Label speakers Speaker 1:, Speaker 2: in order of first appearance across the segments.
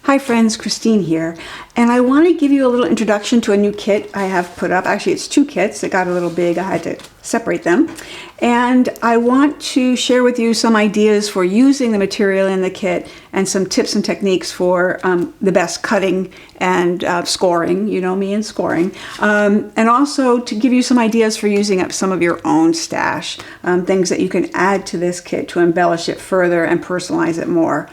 Speaker 1: Hi friends, Christine here, and I want to give you a little introduction to a new kit I have put up. Actually, it's two kits. It got a little big. I had to separate them. And I want to share with you some ideas for using the material in the kit and some tips and techniques for the best cutting and scoring. You know me and scoring. And also to give you some ideas for using up some of your own stash, things that you can add to this kit to embellish it further and personalize it more.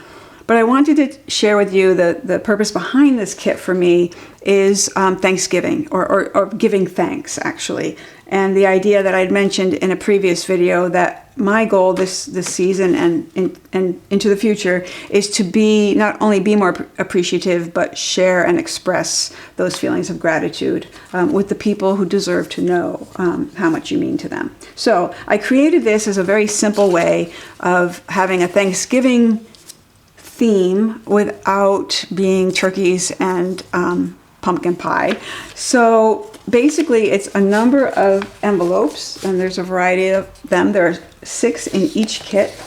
Speaker 1: But I wanted to share with you the purpose behind this kit for me is Thanksgiving, or giving thanks, actually. And the idea that I'd mentioned in a previous video that my goal this season and into the future is to be not only be more appreciative, but share and express those feelings of gratitude with the people who deserve to know how much you mean to them. So I created this as a very simple way of having a Thanksgiving theme without being turkeys and pumpkin pie. So basically it's a number of envelopes, and there's a variety of them. There are 6 in each kit,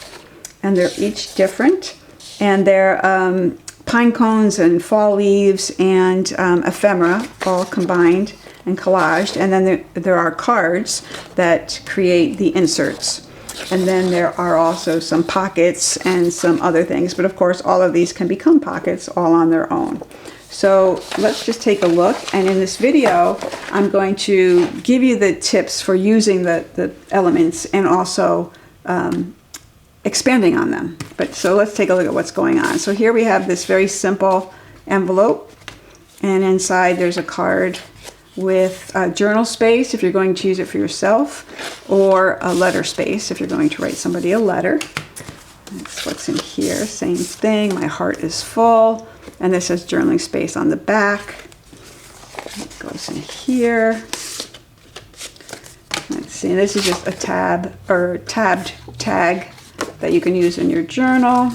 Speaker 1: and they're each different, and they're pine cones and fall leaves and ephemera all combined and collaged, and then there are cards that create the inserts. And then there are also some pockets and some other things, but of course all of these can become pockets all on their own. So let's just take a look, and in this video I'm going to give you the tips for using the elements and also expanding on them. But so let's take a look at what's going on. So here we have this very simple envelope, and inside there's a card with a journal space if you're going to use it for yourself, or a letter space if you're going to write somebody a letter. That's what's in here. Same thing. My heart is full, and this has journaling space on the back. It goes in here. Let's see. This is just a tab or tabbed tag that you can use in your journal.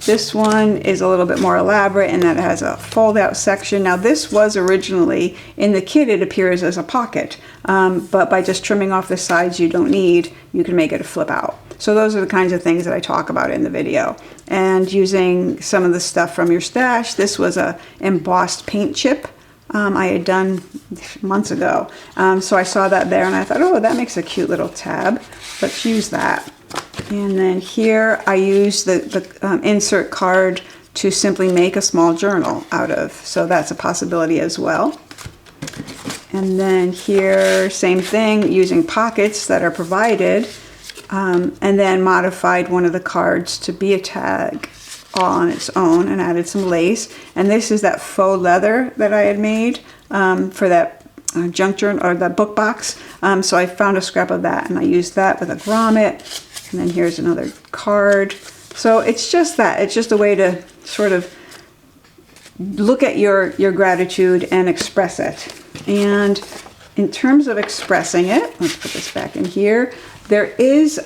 Speaker 1: This one is a little bit more elaborate in that it has a fold-out section. Now this was originally, in the kit it appears as a pocket, but by just trimming off the sides you don't need, you can make it a flip out. So those are the kinds of things that I talk about in the video. And using some of the stuff from your stash, this was a embossed paint chip I had done months ago. So I saw that there and I thought, oh, that makes a cute little tab. Let's use that. And then here I use the insert card to simply make a small journal out of. So that's a possibility as well. And then here, same thing, using pockets that are provided, and then modified one of the cards to be a tag all on its own and added some lace. And this is that faux leather that I had made for that junk journal, or that book box. So I found a scrap of that and I used that with a grommet. And then here's another card. So it's just that. It's just a way to sort of look at your gratitude and express it. And in terms of expressing it, let's put this back in here. There is,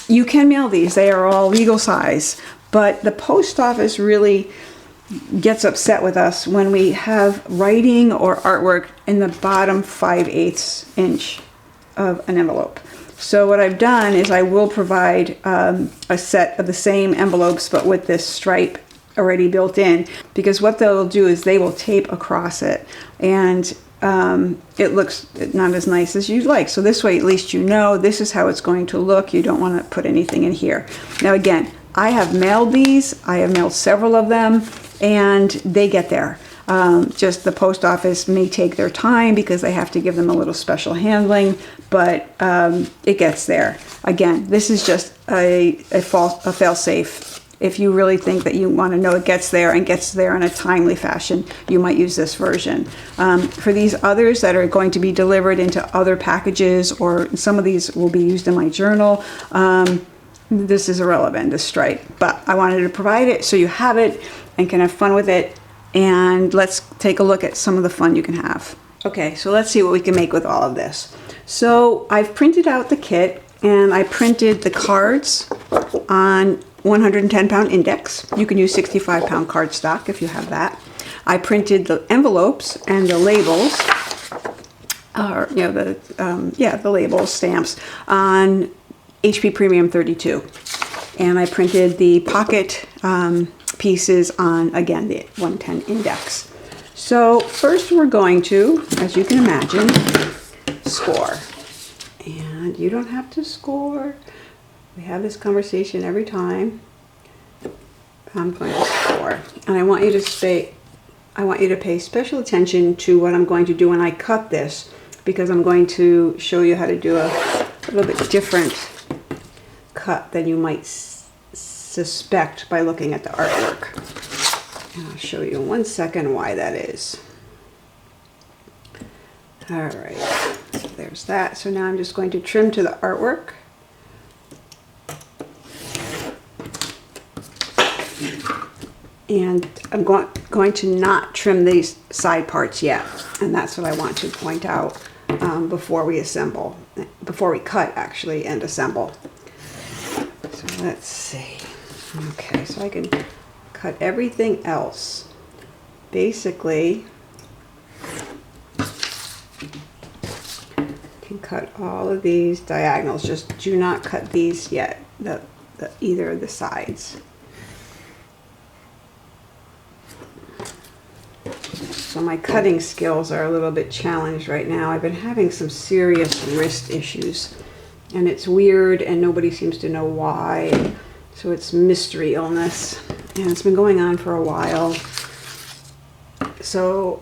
Speaker 1: you can mail these. They are all legal size. But the post office really gets upset with us when we have writing or artwork in the bottom 5/8 inch of an envelope. So what I've done is I will provide a set of the same envelopes but with this stripe already built in, because what they'll do is they will tape across it, and it looks not as nice as you'd like. So this way at least you know this is how it's going to look. You don't want to put anything in here. Now again, I have mailed these. I have mailed several of them and they get there. Just the post office may take their time because they have to give them a little special handling, but it gets there. Again, this is just a fail-safe. If you really think that you want to know it gets there and gets there in a timely fashion, you might use this version. For these others that are going to be delivered into other packages, or some of these will be used in my journal, this is irrelevant, this stripe. But I wanted to provide it so you have it and can have fun with it. And let's take a look at some of the fun you can have. Okay, so let's see what we can make with all of this. So I've printed out the kit, and I printed the cards on 110-pound index. You can use 65-pound cardstock if you have that. I printed the envelopes and the labels, or the labels, stamps, on HP Premium 32. And I printed the pocket pieces on, again, the 110 index. So first we're going to, as you can imagine, score. And you don't have to score. We have this conversation every time. I'm going to score. And I want you to pay special attention to what I'm going to do when I cut this, because I'm going to show you how to do a little bit different cut than you might suspect by looking at the artwork. And I'll show you in 1 second why that is. All right, so there's that. So now I'm just going to trim to the artwork. And I'm going to not trim these side parts yet. And that's what I want to point out before we cut actually and assemble. So let's see. Okay, so I can cut everything else. Basically, can cut all of these diagonals. Just do not cut these yet, either of the sides. So my cutting skills are a little bit challenged right now. I've been having some serious wrist issues, and it's weird and nobody seems to know why. So it's mystery illness, and it's been going on for a while. So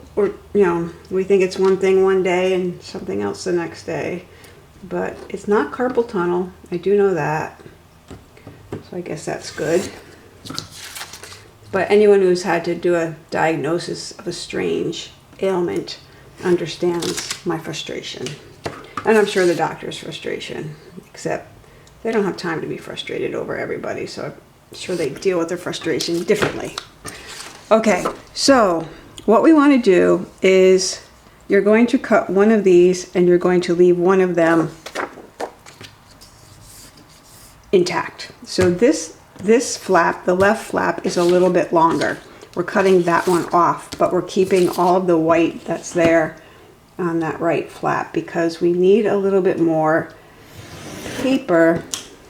Speaker 1: we think it's one thing one day and something else the next day, but it's not carpal tunnel. I do know that, so I guess that's good. But anyone who's had to do a diagnosis of a strange ailment understands my frustration. And I'm sure the doctor's frustration, except they don't have time to be frustrated over everybody, so I'm sure they deal with their frustration differently. Okay, so what we want to do is you're going to cut one of these and you're going to leave one of them intact. So this flap, the left flap, is a little bit longer. We're cutting that one off, but we're keeping all of the white that's there on that right flap because we need a little bit more paper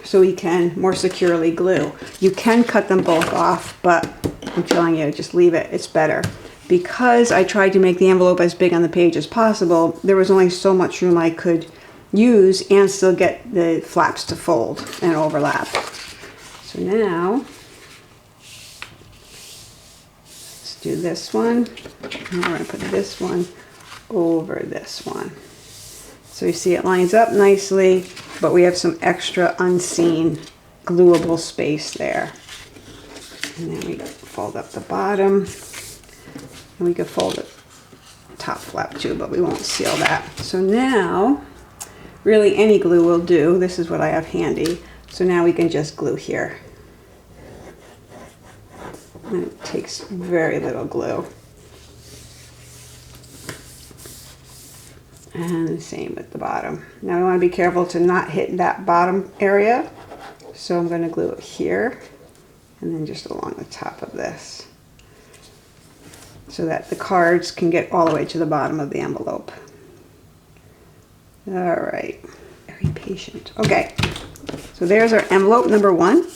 Speaker 1: so we can more securely glue. You can cut them both off, but I'm telling you, just leave it. It's better. Because I tried to make the envelope as big on the page as possible, there was only so much room I could use and still get the flaps to fold and overlap. So now, let's do this one. And we're going to put this one over this one. So you see it lines up nicely, but we have some extra unseen gluable space there. And then we fold up the bottom. And we could fold the top flap too, but we won't seal that. So now, really any glue will do. This is what I have handy. So now we can just glue here. And it takes very little glue. And the same with the bottom. Now we want to be careful to not hit that bottom area. So I'm going to glue it here and then just along the top of this, so that the cards can get all the way to the bottom of the envelope. All right, very patient. Okay, so there's our envelope number one.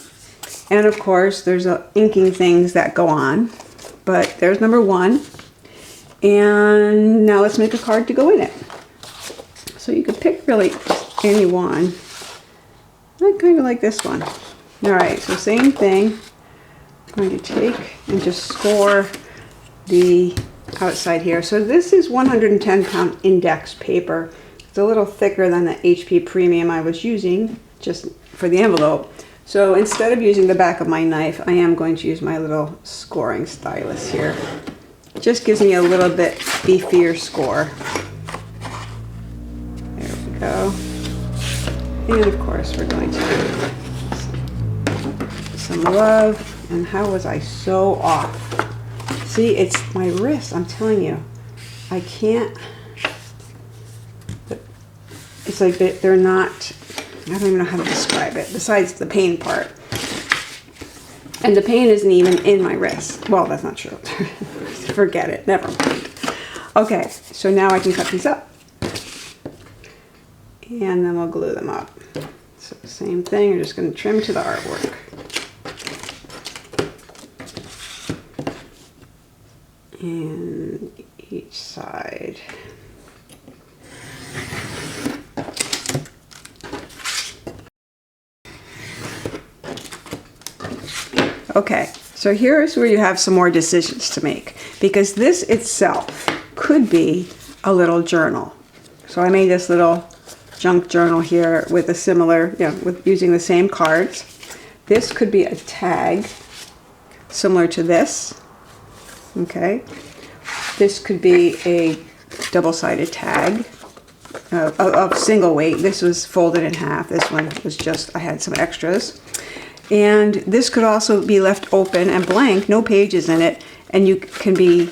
Speaker 1: And of course, there's inking things that go on, but there's number one. And now let's make a card to go in it. So you could pick really any one. I kind of like this one. All right, so same thing. I'm going to take and just score the outside here. So this is 110-pound index paper. It's a little thicker than the HP Premium I was using just for the envelope. So instead of using the back of my knife, I am going to use my little scoring stylus here. It just gives me a little bit beefier score. There we go. And of course we're going to do some love. And how was I so off? See, it's my wrist, I'm telling you. I can't, it's like they're not, I don't even know how to describe it, besides the pain part. And the pain isn't even in my wrist. Well, that's not true. Forget it, never mind. Okay, so now I can cut these up. And then we'll glue them up. So same thing, you're just going to trim to the artwork. and each side. Okay, so here's where you have some more decisions to make, because this itself could be a little journal. So I made this little junk journal here with a similar, with using the same cards. This could be a tag similar to this. Okay, this could be a double-sided tag of single weight. This was folded in half. This one was just, I had some extras. And this could also be left open and blank, no pages in it, and you can be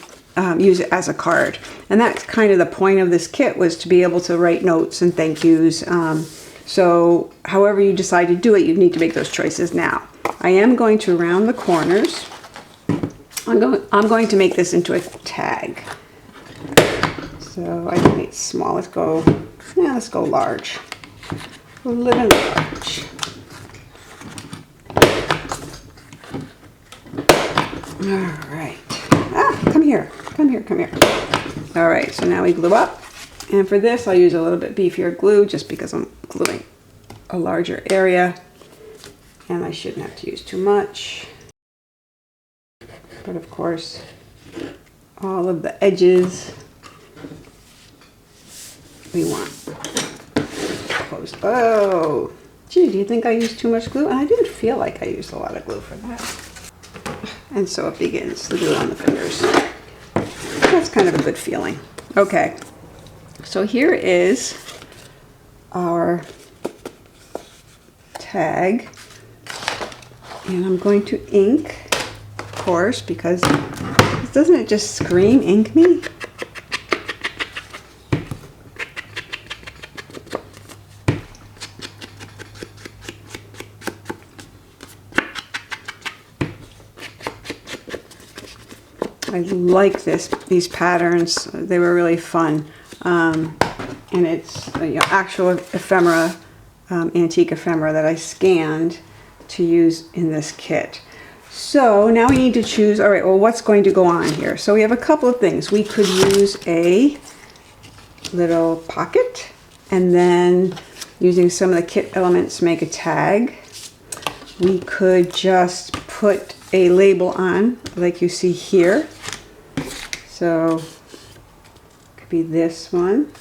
Speaker 1: use it as a card. And that's kind of the point of this kit, was to be able to write notes and thank yous. So however you decide to do it, you need to make those choices now. I am going to round the corners. I'm going to make this into a tag. So I can make small. Let's go large. A little large. All right. Come here. All right, so now we glue up. And for this, I'll use a little bit beefier glue just because I'm gluing a larger area. And I shouldn't have to use too much. But of course, all of the edges we want closed. Oh, gee, do you think I used too much glue? I didn't feel like I used a lot of glue for that. And so it begins, the glue on the fingers. That's kind of a good feeling. Okay, so here is our tag. And I'm going to ink, of course, because doesn't it just scream ink me? I like these patterns. They were really fun. And it's actual ephemera, antique ephemera that I scanned to use in this kit. So now we need to choose, all right, well, what's going to go on here? So we have a couple of things. We could use a little pocket, and then using some of the kit elements make a tag. We could just put a label on, like you see here. So it could be this one,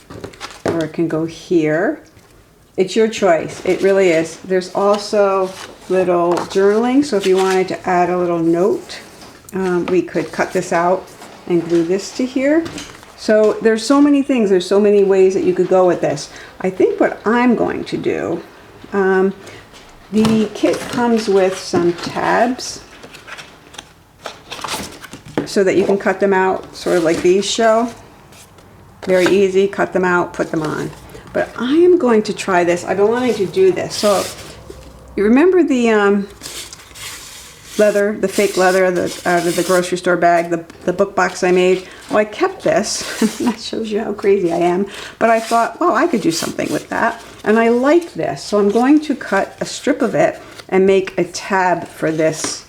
Speaker 1: or it can go here. It's your choice. It really is. There's also little journaling. So if you wanted to add a little note, we could cut this out and glue this to here. So there's so many things. There's so many ways that you could go with this. I think what I'm going to do, the kit comes with some tabs so that you can cut them out, sort of like these show. Very easy, cut them out, put them on. But I am going to try this. I've been wanting to do this. So you remember the leather, the fake leather out of the grocery store bag, the book box I made? Well, I kept this. That shows you how crazy I am. But I thought, well, I could do something with that. And I like this. So I'm going to cut a strip of it and make a tab for this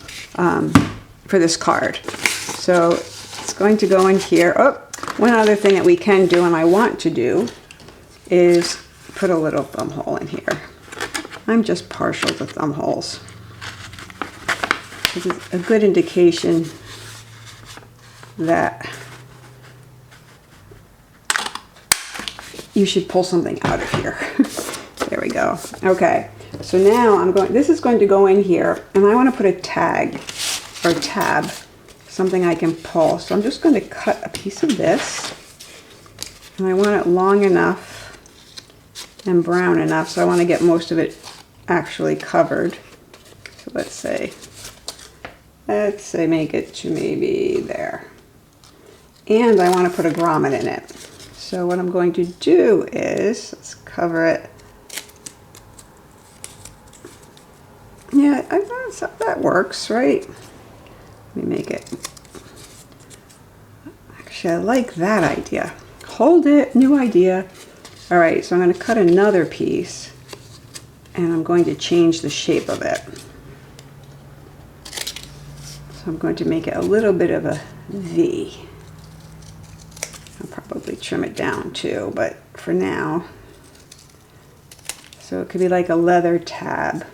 Speaker 1: card. So it's going to go in here. Oh, one other thing that we can do, and I want to do, is put a little thumb hole in here. I'm just partial to thumb holes. This is a good indication that you should pull something out of here. There we go. Okay, so now this is going to go in here, and I want to put a tag or tab, something I can pull. So I'm just going to cut a piece of this, and I want it long enough and brown enough, so I want to get most of it actually covered. So let's say make it to maybe there. And I want to put a grommet in it. So what I'm going to do is, let's cover it. Yeah, that works, right? Let me make it. Actually, I like that idea. Hold it, new idea. All right, so I'm going to cut another piece, and I'm going to change the shape of it. So I'm going to make it a little bit of a V. trim it down too, but for now. So it could be like a leather tab.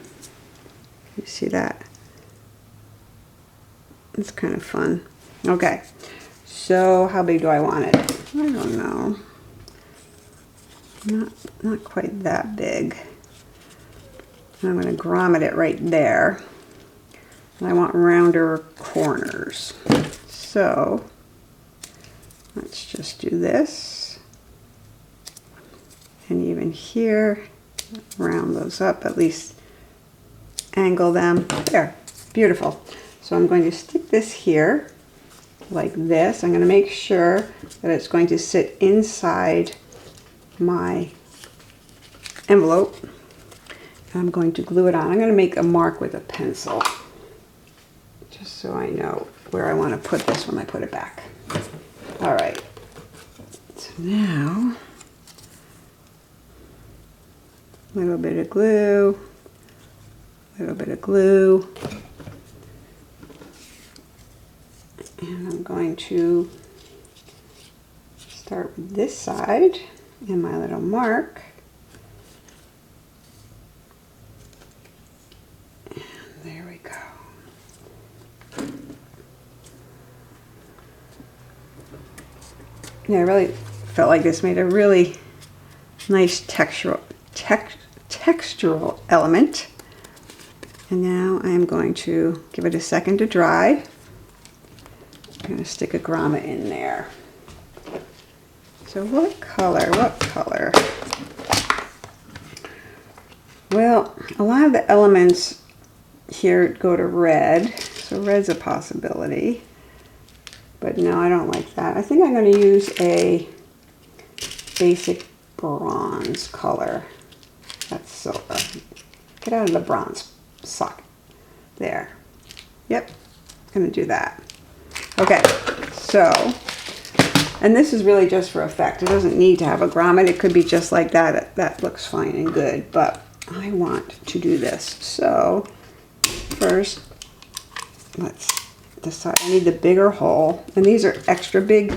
Speaker 1: You see that? It's kind of fun. Okay, so how big do I want it? I don't know. Not quite that big. And I'm going to grommet it right there. And I want rounder corners. So let's just do this. And even here, round those up, at least angle them. There, beautiful. So I'm going to stick this here like this. I'm going to make sure that it's going to sit inside my envelope. And I'm going to glue it on. I'm going to make a mark with a pencil, just so I know where I want to put this when I put it back. All right, so now a little bit of glue, a little bit of glue, and I'm going to start with this side and my little mark. And there we go. Yeah, I really felt like this made a really nice textural element. And now I am going to give it a second to dry. I'm going to stick a grommet in there. So what color? Well, a lot of the elements here go to red, so red's a possibility. But no, I don't like that. I think I'm going to use a basic bronze color. That's silver. Get out of the bronze socket. There. Yep, I'm going to do that. Okay, so, and this is really just for effect. It doesn't need to have a grommet. It could be just like that. That looks fine and good, but I want to do this. So first, let's decide. I need the bigger hole, and these are extra big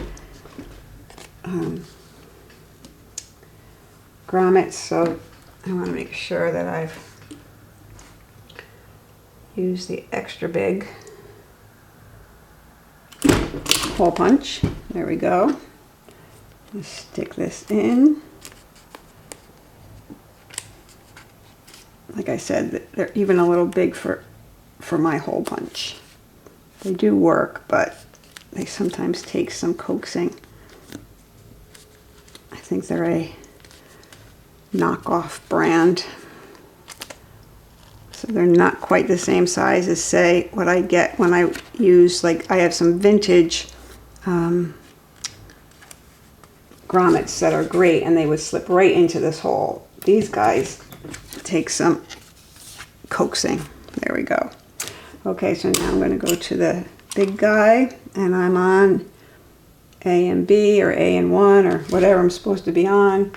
Speaker 1: grommets, so I want to make sure that I've used the extra big hole punch. There we go. Let's stick this in. Like I said, they're even a little big for my hole punch. They do work, but they sometimes take some coaxing. I think they're a knockoff brand. So they're not quite the same size as, say, what I get when I use, like, I have some vintage grommets that are great, and they would slip right into this hole. These guys take some coaxing. There we go. Okay, so now I'm going to go to the big guy, and I'm on A and B, or A and 1, or whatever I'm supposed to be on.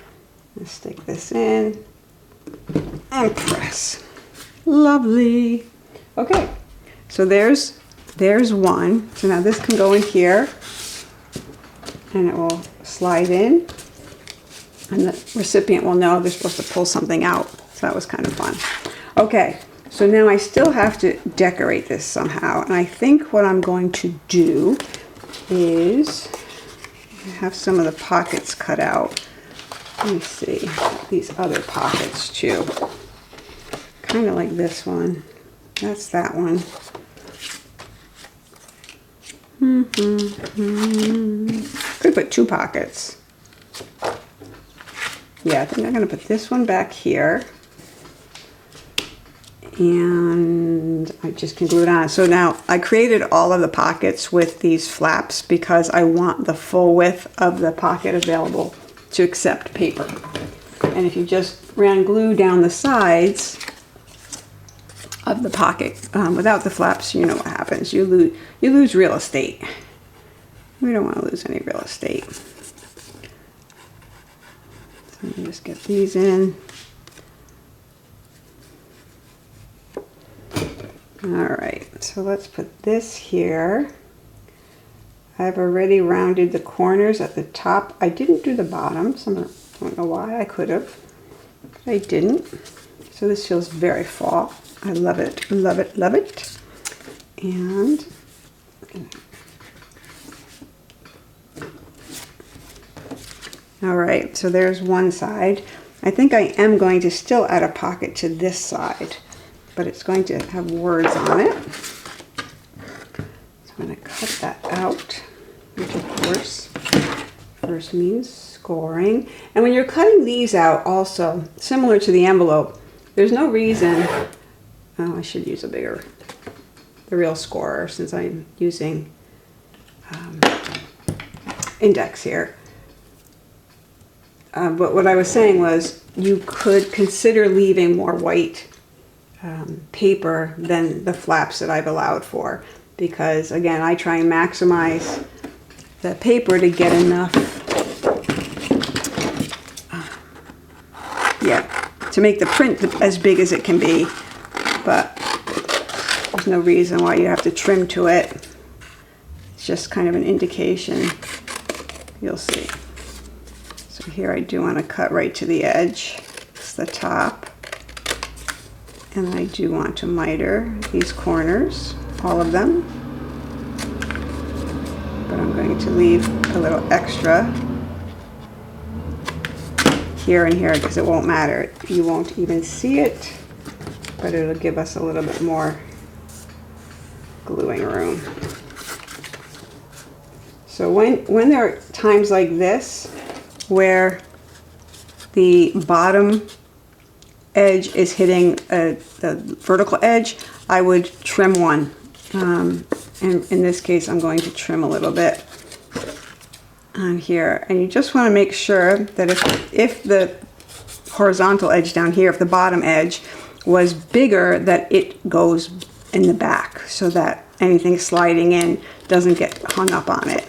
Speaker 1: Let's stick this in and press. Lovely. Okay, so there's one. So now this can go in here, and it will slide in, and the recipient will know they're supposed to pull something out. So that was kind of fun. Okay, so now I still have to decorate this somehow, and I think what I'm going to do is have some of the pockets cut out. Let me see, these other pockets too. Kind of like this one. That's that one. Could put two pockets. Yeah, I think I'm going to put this one back here. And I just can glue it on. So now I created all of the pockets with these flaps because I want the full width of the pocket available to accept paper. And if you just ran glue down the sides of the pocket without the flaps, you know what happens. You lose real estate. We don't want to lose any real estate. So let me just get these in. All right, so let's put this here. I've already rounded the corners at the top. I didn't do the bottoms. I don't know why. I could have. I didn't. So this feels very fall. I love it, love it, love it. And all right, so there's one side. I think I am going to still add a pocket to this side, but it's going to have words on it. So I'm going to cut that out, which of course first means scoring. And when you're cutting these out also, similar to the envelope, there's no reason, oh, I should use the real scorer since I'm using index here. But what I was saying was you could consider leaving more white paper than the flaps that I've allowed for, because again, I try and maximize the paper to get enough, to make the print as big as it can be, but there's no reason why you have to trim to it. It's just kind of an indication. You'll see. So here I do want to cut right to the edge. It's the top. And I do want to miter these corners, all of them. But I'm going to leave a little extra here and here because it won't matter. You won't even see it, but it'll give us a little bit more gluing room. So when there are times like this where the bottom edge is hitting the vertical edge, I would trim one. And in this case, I'm going to trim a little bit on here. And you just want to make sure that if the horizontal edge down here, if the bottom edge was bigger, that it goes in the back so that anything sliding in doesn't get hung up on it.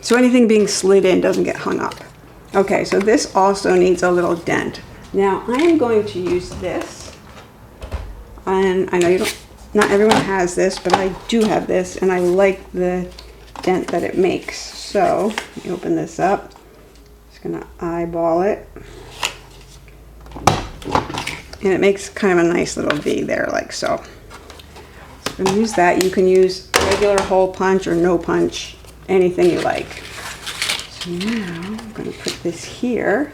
Speaker 1: So anything being slid in doesn't get hung up. Okay, so this also needs a little dent. Now I am going to use this, and I know not everyone has this, but I do have this, and I like the dent that it makes. So let me open this up. Just gonna eyeball it, and it makes kind of a nice little V there, like so. So I'm gonna use that. You can use regular hole punch or no punch, anything you like. So now I'm gonna put this here.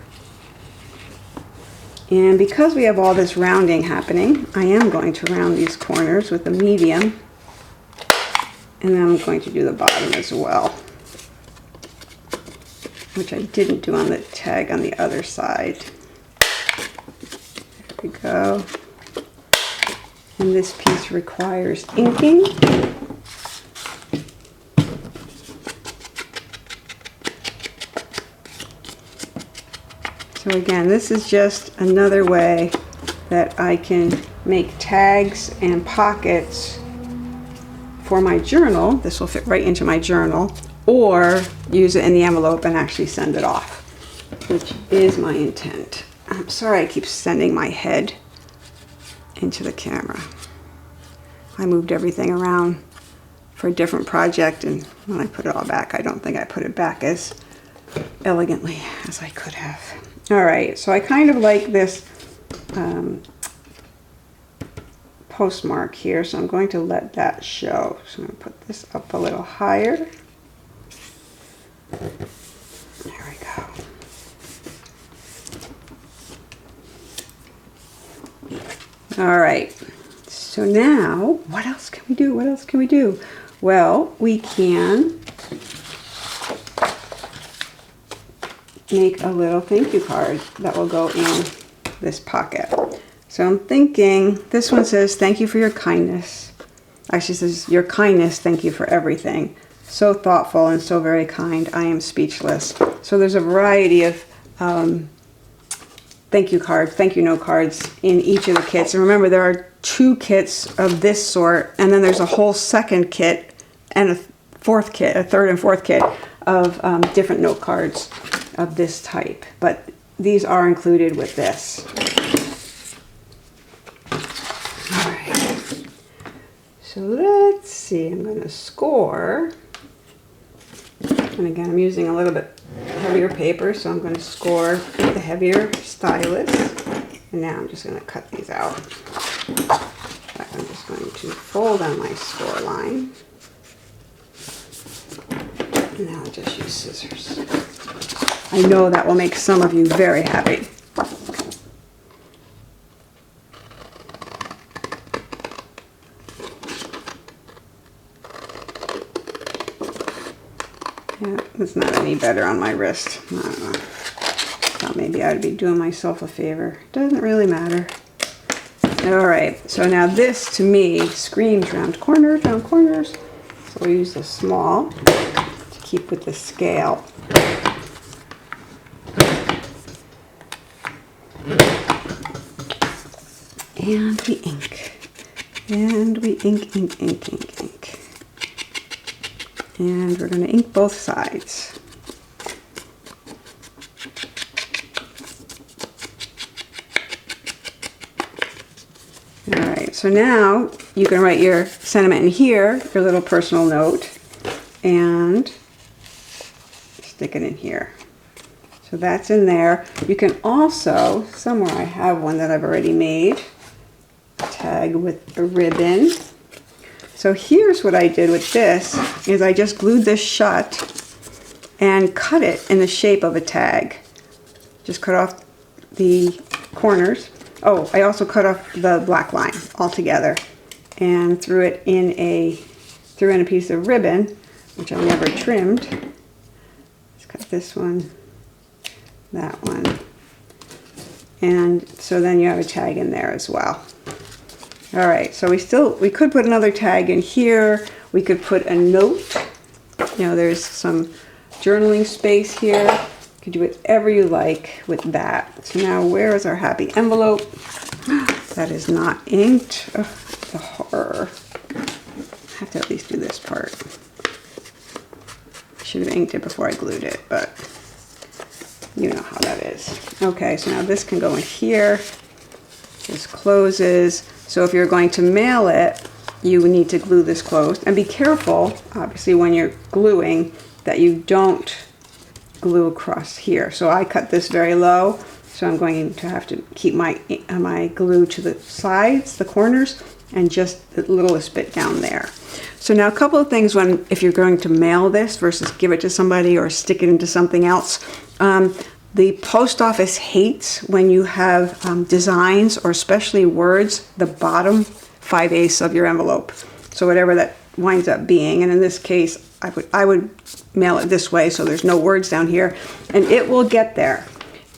Speaker 1: And because we have all this rounding happening, I am going to round these corners with a medium. And then I'm going to do the bottom as well, which I didn't do on the tag on the other side. There we go. And this piece requires inking. So again, this is just another way that I can make tags and pockets for my journal. This will fit right into my journal, or use it in the envelope and actually send it off, which is my intent. I'm sorry I keep sending my head into the camera. I moved everything around for a different project, and when I put it all back, I don't think I put it back as elegantly as I could have. All right, so I kind of like this postmark here, so I'm going to let that show. So I'm going to put this up a little higher. There we go. All right, so now what else can we do? What else can we do? Well, we can make a little thank you card that will go in this pocket. So I'm thinking, this one says, thank you for your kindness. Actually says, your kindness, thank you for everything. So thoughtful and so very kind, I am speechless. So there's a variety of thank you cards, thank you note cards in each of the kits. And remember, there are 2 kits of this sort, and then there's a whole second kit and a third and fourth kit of different note cards of this type, but these are included with this. All right, so let's see, I'm going to score And again, I'm using a little bit heavier paper, so I'm going to score with the heavier stylus. And now I'm just going to cut these out. I'm just going to fold on my score line. And now I'll just use scissors. I know that will make some of you very happy. Yeah, it's not any better on my wrist. I don't know. Thought maybe I'd be doing myself a favor. Doesn't really matter. Alright, so now this to me screams round corners, round corners. So we'll use the small to keep with the scale. And we ink. And we ink, ink, ink, ink, ink. And we're going to ink both sides. Alright, so now you can write your sentiment in here, your little personal note, and stick it in here. So that's in there. You can also, somewhere I have one that I've already made, tag with a ribbon. So here's what I did with this, is I just glued this shut and cut it in the shape of a tag. Just cut off the corners. Oh, I also cut off the black line altogether and threw in a piece of ribbon, which I never trimmed. Let's cut this one, that one. And so then you have a tag in there as well. All right, so we could put another tag in here. We could put a note. You know, there's some journaling space here. You could do whatever you like with that. So now where is our happy envelope? That is not inked. Ugh, the horror. I have to at least do this part. I should have inked it before I glued it, but you know how that is. Okay, so now this can go in here. This closes. So if you're going to mail it, you need to glue this closed. And be careful, obviously, when you're gluing, that you don't glue across here. So I cut this very low, so I'm going to have to keep my glue to the sides, the corners, and just the littlest bit down there. So now a couple of things if you're going to mail this versus give it to somebody or stick it into something else. The post office hates when you have designs or especially words, the bottom 5/8 of your envelope. So whatever that winds up being, and in this case, I would mail it this way so there's no words down here, and it will get there.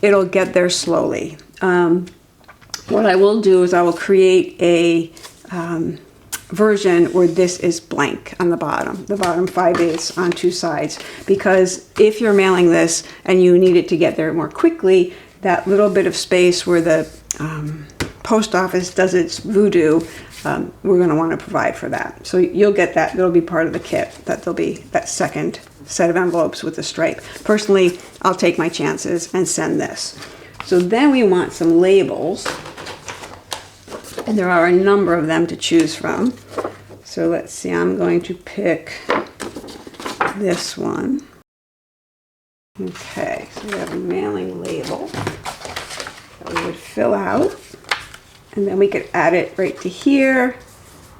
Speaker 1: It'll get there slowly. What I will do is I will create a version where this is blank on the bottom 5/8 on two sides, because if you're mailing this and you need it to get there more quickly, that little bit of space where the post office does its voodoo, we're going to want to provide for that. So you'll get that. It'll be part of the kit. That there'll be that second set of envelopes with the stripe. Personally, I'll take my chances and send this. So then we want some labels. And there are a number of them to choose from. So let's see, I'm going to pick this one. Okay, so we have a mailing label that we would fill out. And then we could add it right to here,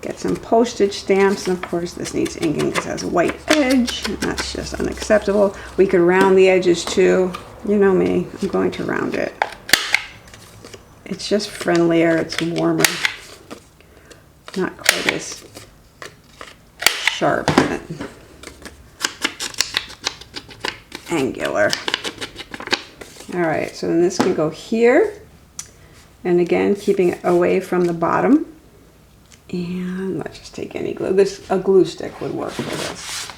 Speaker 1: get some postage stamps, and of course this needs inking because it has a white edge, and that's just unacceptable. We could round the edges too. You know me, I'm going to round it. It's just friendlier, it's warmer. Not quite as sharp and angular. All right, so then this can go here. And again, keeping it away from the bottom. And let's just take any glue. A glue stick would work for this.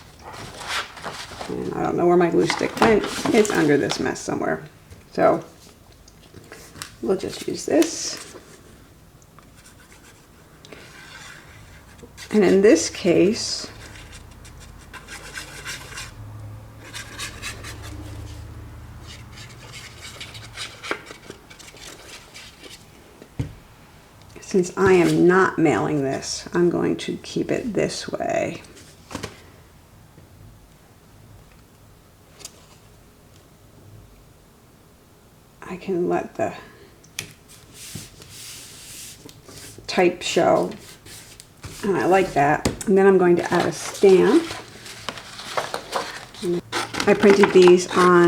Speaker 1: And I don't know where my glue stick went. It's under this mess somewhere. So we'll just use this. And in this case, since I am not mailing this, I'm going to keep it this way. can let the type show, and I like that. And then I'm going to add a stamp. I printed these on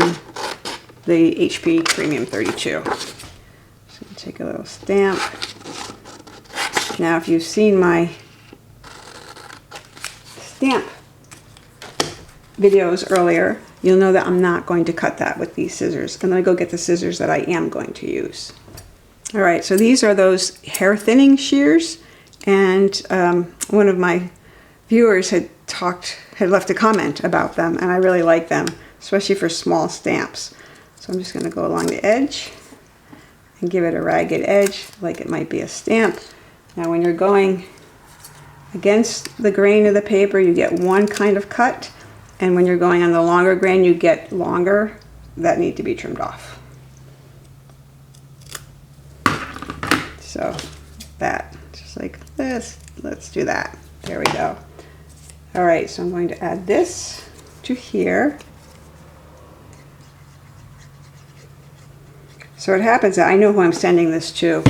Speaker 1: the HP Premium 32. So take a little stamp. Now if you've seen my stamp videos earlier, you'll know that I'm not going to cut that with these scissors. I'm going to go get the scissors that I am going to use. All right, so these are those hair thinning shears, and one of my viewers had left a comment about them, and I really like them, especially for small stamps. So I'm just going to go along the edge and give it a ragged edge like it might be a stamp. Now when you're going against the grain of the paper, you get one kind of cut, and when you're going on the longer grain, you get longer that need to be trimmed off. So that, just like this, let's do that. There we go. All right, so I'm going to add this to here. So it happens that I know who I'm sending this to,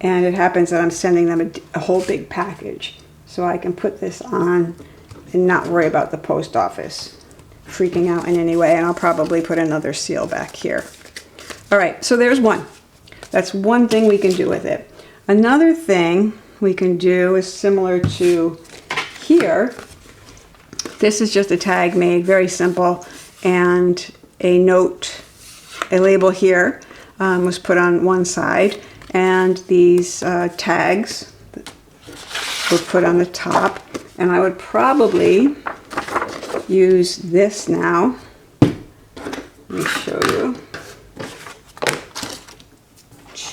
Speaker 1: and it happens that I'm sending them a whole big package. So I can put this on and not worry about the post office freaking out in any way, and I'll probably put another seal back here. All right, so there's one. That's one thing we can do with it. Another thing we can do is similar to here. This is just a tag made, very simple, and a note, a label here was put on one side, and these tags were put on the top, and I would probably use this now. Let me show you.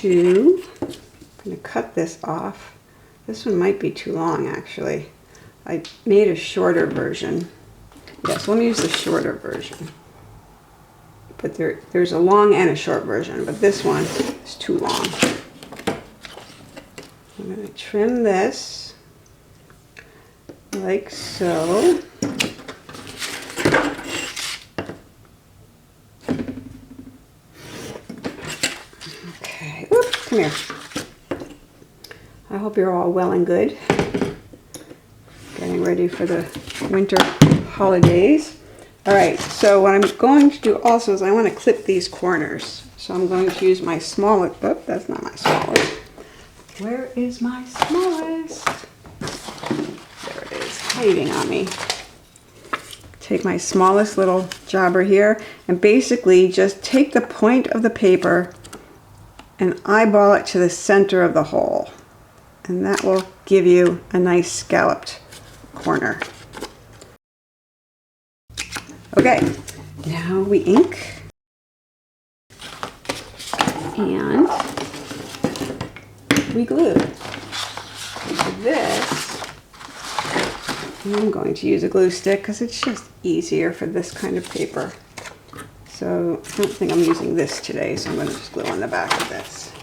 Speaker 1: I'm going to cut this off. This one might be too long, actually. I made a shorter version. Yes, let me use the shorter version. But there's a long and a short version, but this one is too long. I'm going to trim this like so. Okay, whoop, come here. I hope you're all well and good. Getting ready for the winter holidays. All right, so what I'm going to do also is I want to clip these corners. So I'm going to use my smallest, oh, that's not my smallest. Where is my smallest? There it is, hiding on me. Take my smallest little jobber here and basically just take the point of the paper and eyeball it to the center of the hole. And that will give you a nice scalloped corner. Okay, now we ink, and we glue. For this, I'm going to use a glue stick because it's just easier for this kind of paper. So I don't think I'm using this today, so I'm going to just glue on the back of this.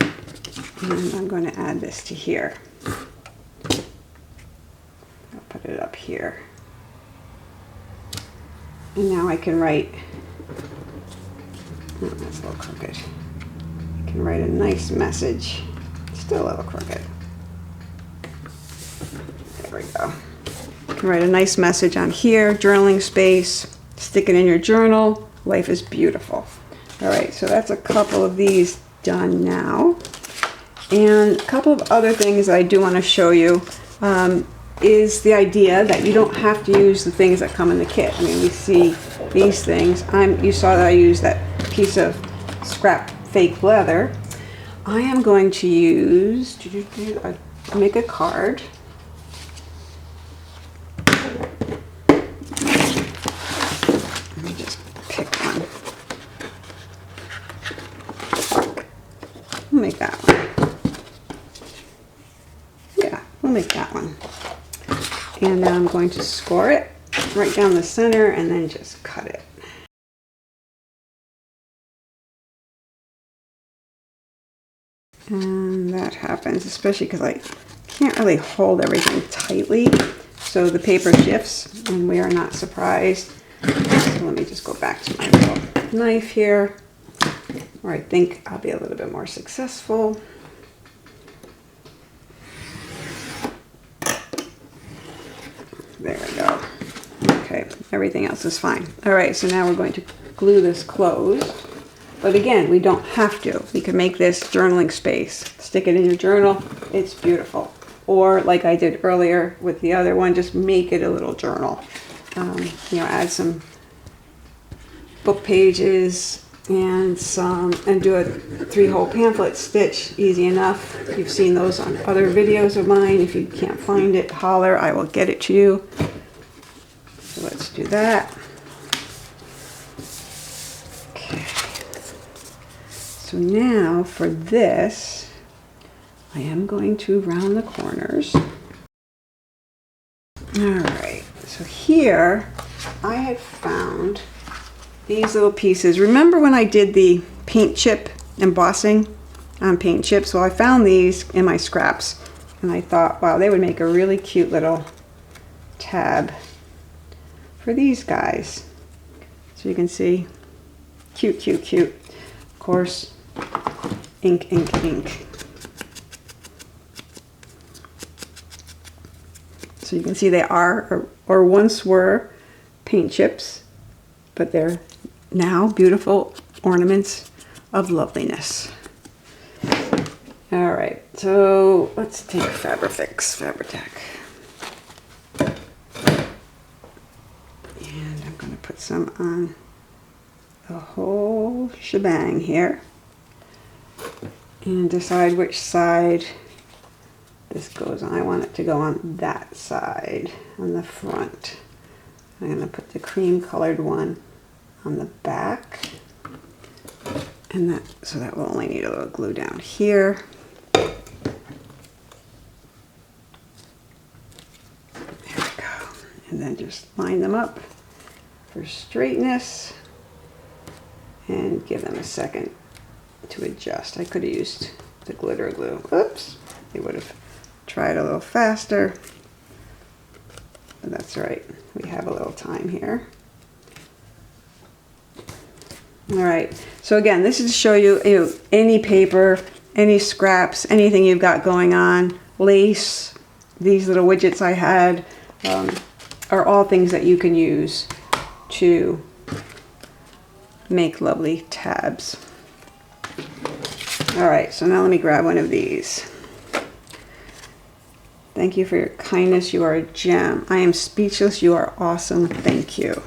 Speaker 1: And I'm going to add this to here. I'll put it up here. And now I can write, oh, that's a little crooked. I can write a nice message, still a little crooked. There we go. I can write a nice message on here, journaling space, stick it in your journal. Life is beautiful. All right, so that's a couple of these done now. And a couple of other things I do want to show you is the idea that you don't have to use the things that come in the kit. I mean, we see these things. You saw that I used that piece of scrap fake leather. I am going to use, make a card. Let me just pick one. We'll make that one. Yeah, we'll make that one. And now I'm going to score it right down the center and then just cut it. And that happens, especially because I can't really hold everything tightly, so the paper shifts and we are not surprised. So let me just go back to my little knife here, where I think I'll be a little bit more successful. There we go. Okay, everything else is fine. All right, so now we're going to glue this closed. But again, we don't have to. We can make this journaling space. Stick it in your journal. It's beautiful. Or like I did earlier with the other one, just make it a little journal. You know, add some book pages and do a 3-hole pamphlet stitch. Easy enough. You've seen those on other videos of mine. If you can't find it, holler. I will get it to you. So let's do that. Okay. So now for this, I am going to round the corners. All right, so here I had found these little pieces. Remember when I did the paint chip embossing on paint chips? Well, I found these in my scraps and I thought, wow, they would make a really cute little tab for these guys. So you can see, cute, cute, cute. Of course, ink, ink, ink. So you can see they are, or once were, paint chips, but they're now beautiful ornaments of loveliness. All right, so let's take Fabri-Tac. And I'm going to put some on the whole shebang here. And decide which side this goes on. I want it to go on that side, on the front. I'm going to put the cream colored one on the back. And that, so that will only need a little glue down here. There we go. And then just line them up for straightness and give them a second to adjust. I could have used the glitter glue. Oops, they would have tried a little faster, but that's all right. We have a little time here. All right, so again, this is to show you, any paper, any scraps, anything you've got going on, lace, these little widgets I had, are all things that you can use to make lovely tabs. All right, so now let me grab one of these. Thank you for your kindness. You are a gem. I am speechless. You are awesome. Thank you.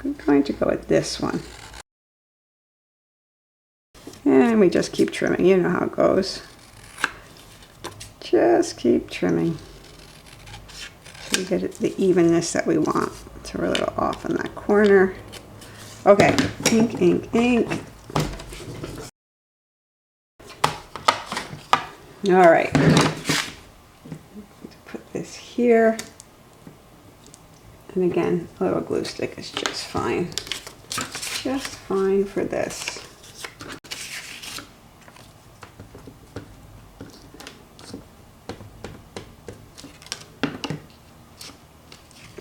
Speaker 1: I'm going to go with this one. And we just keep trimming. You know how it goes. Just keep trimming. So we get the evenness that we want. So we're a little off in that corner. Okay, ink, ink, ink. All right. Put this here. And again, a little glue stick is just fine. Just fine for this.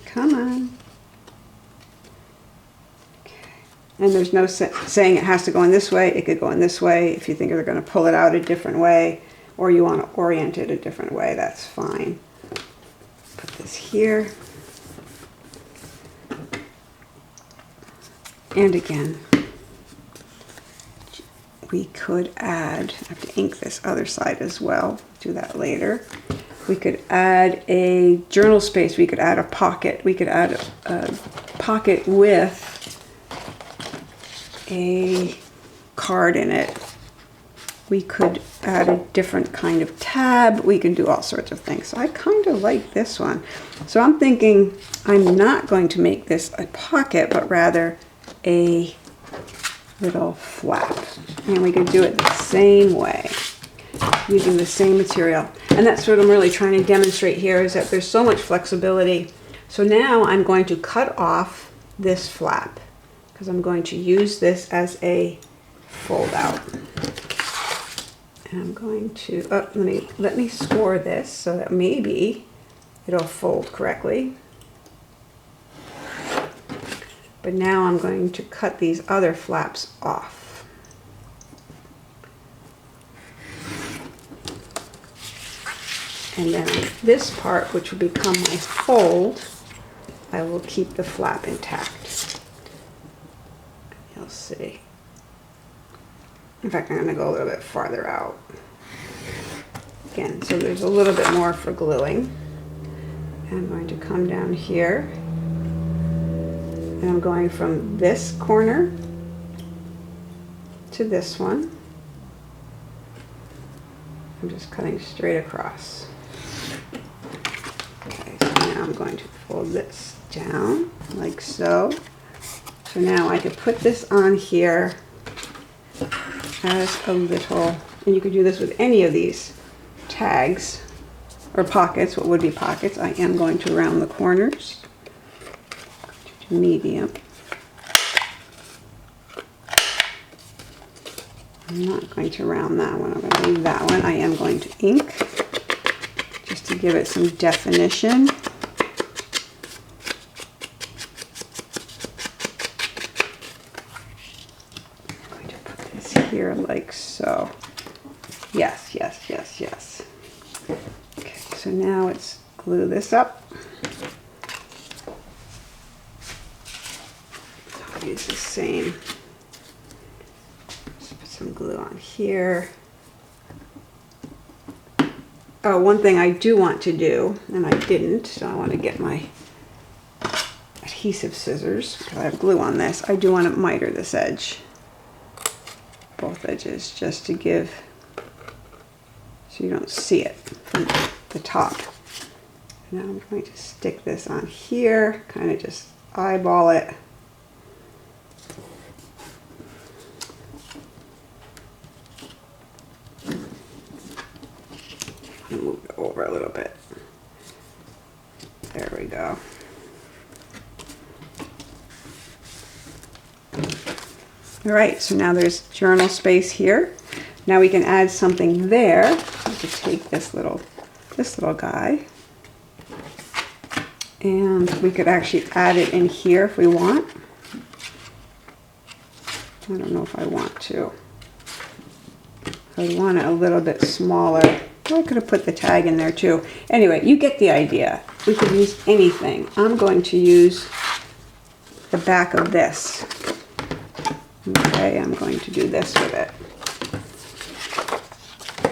Speaker 1: Come on. Okay. And there's no saying it has to go in this way. It could go in this way. If you think they're going to pull it out a different way, or you want to orient it a different way, that's fine. Put this here. And again, we could add, I have to ink this other side as well, do that later. We could add a journal space, we could add a pocket, we could add a pocket with a card in it. We could add a different kind of tab. We can do all sorts of things. So I kind of like this one. So I'm thinking I'm not going to make this a pocket, but rather a little flap. And we could do it the same way, using the same material. And that's what I'm really trying to demonstrate here, is that there's so much flexibility. So now I'm going to cut off this flap, because I'm going to use this as a fold out. And I'm going to, let me score this so that maybe it'll fold correctly. But now I'm going to cut these other flaps off. And then this part, which will become my fold, I will keep the flap intact. You'll see. In fact, I'm going to go a little bit farther out. Again, so there's a little bit more for gluing. And I'm going to come down here. And I'm going from this corner to this one. I'm just cutting straight across. Okay, so now I'm going to fold this down like so. So now I could put this on here as a little, and you could do this with any of these tags or pockets, what would be pockets. I am going to round the corners. Medium. I'm not going to round that one. I'm going to leave that one. I am going to ink just to give it some definition. I'm going to put this here like so. Yes, yes, yes, yes. Okay, so now let's glue this up. Use the same. Just put some glue on here. Oh, one thing I do want to do, and I didn't, so I want to get my adhesive scissors because I have glue on this. I do want to miter this edge, both edges, just to give, so you don't see it from the top. Now I'm going to stick this on here, kind of just eyeball it. Move it over a little bit. There we go. All right, so now there's journal space here. Now we can add something there. We could take this little guy, and we could actually add it in here if we want. I don't know if I want to. I want it a little bit smaller. I could have put the tag in there too. Anyway, you get the idea. We could use anything. I'm going to use the back of this. Okay, I'm going to do this with it.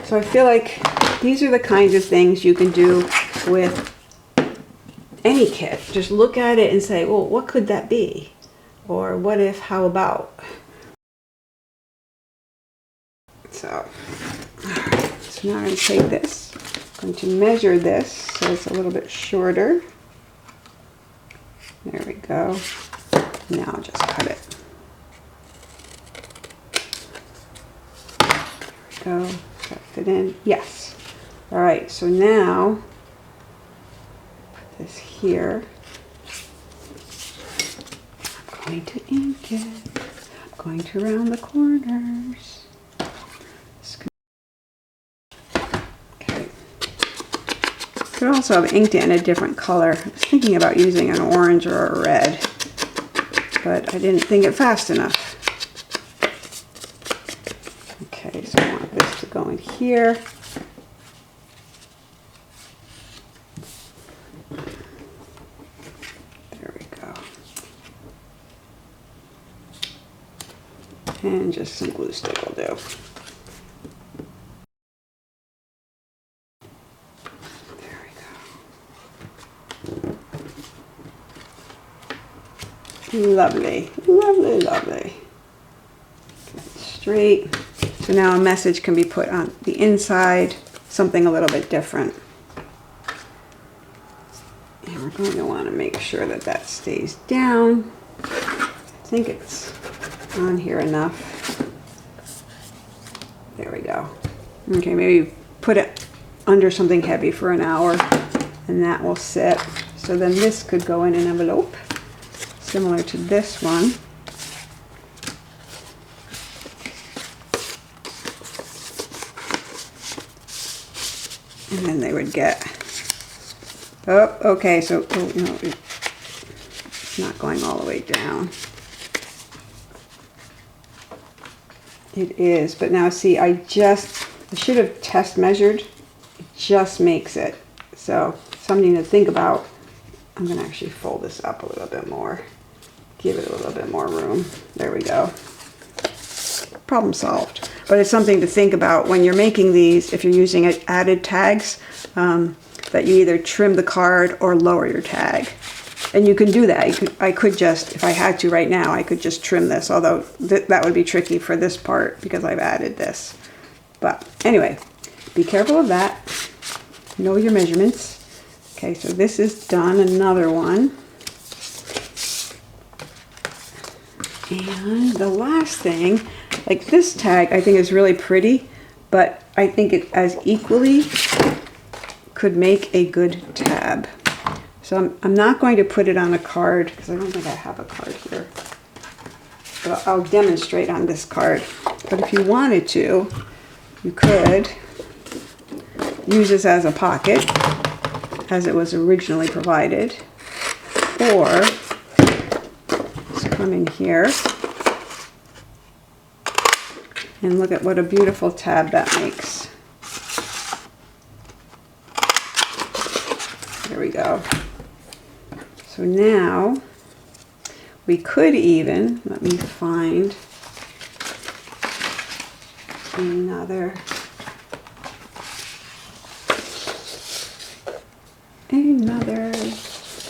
Speaker 1: So I feel like these are the kinds of things you can do with any kit. Just look at it and say, well, what could that be? Or what if, how about? So now I'm going to take this, I'm going to measure this so it's a little bit shorter. There we go. Now I'll just cut it. There we go. Does that fit in? Yes. All right, so now put this here. I'm going to ink it. I'm going to round the corners. Could also have inked it in a different color. I was thinking about using an orange or a red, but I didn't think it fast enough. Okay, so I want this to go in here. There we go. And just some glue stick will do. Lovely, lovely, lovely. Straight. So now a message can be put on the inside, something a little bit different. And we're going to want to make sure that that stays down. I think it's on here enough. There we go. Okay, maybe put it under something heavy for an hour and that will sit. So then this could go in an envelope, similar to this one. And then they would get, oh, okay, so, oh, no, not going all the way down. It is, but now see, I should have test measured. It just makes it. So something to think about. I'm going to actually fold this up a little bit more. Give it a little bit more room. There we go. Problem solved. But it's something to think about when you're making these, if you're using added tags, that you either trim the card or lower your tag. And you can do that. I could just, if I had to right now, I could just trim this, although that would be tricky for this part because I've added this. But anyway, be careful of that. Know your measurements. Okay, so this is done. Another one. And the last thing, like this tag, I think is really pretty, but I think it as equally could make a good tab. So I'm not going to put it on a card because I don't think I have a card here. But I'll demonstrate on this card. But if you wanted to, you could use this as a pocket, as it was originally provided, or just come in here and look at what a beautiful tab that makes. There we go. So now we could even, let me find another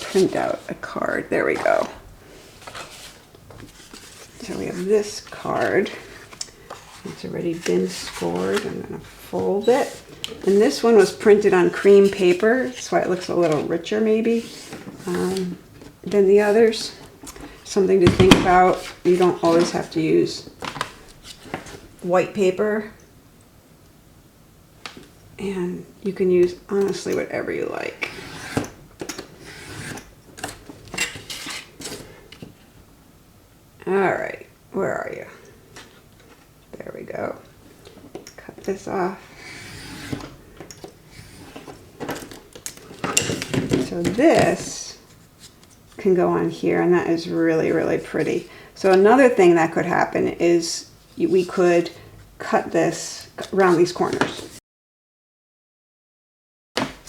Speaker 1: print out a card. There we go. So we have this card. It's already been scored. I'm going to fold it. And this one was printed on cream paper. That's why it looks a little richer maybe than the others. Something to think about. You don't always have to use white paper. And you can use honestly whatever you like. All right, where are you? There we go. Cut this off. So this can go on here, and that is really, really pretty. So another thing that could happen is we could cut this around these corners.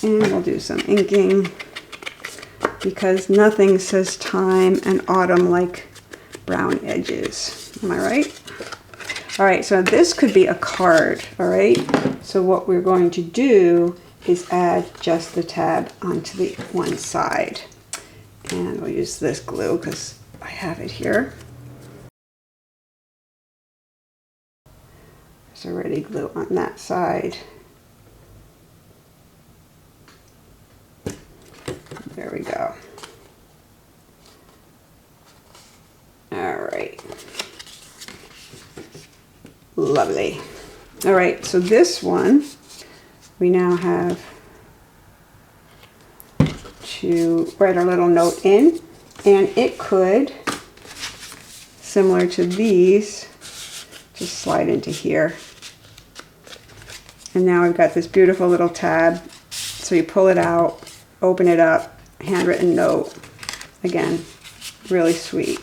Speaker 1: And we'll do some inking because nothing says time and autumn like brown edges. Am I right? All right, so this could be a card, all right? So what we're going to do is add just the tab onto the one side. And we'll use this glue because I have it here. There's already glue on that side. There we go. All right. Lovely. All right, so this one, we now have to write our little note in, and it could, similar to these, just slide into here. And now we've got this beautiful little tab. So you pull it out, open it up, handwritten note. Again, really sweet.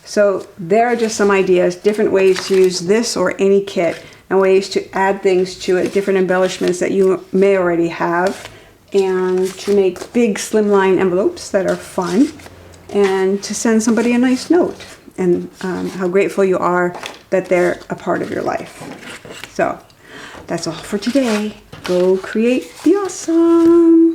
Speaker 1: So there are just some ideas, different ways to use this or any kit, and ways to add things to it, different embellishments that you may already have, and to make big slimline envelopes that are fun, and to send somebody a nice note, and how grateful you are that they're a part of your life. So that's all for today. Go create the awesome.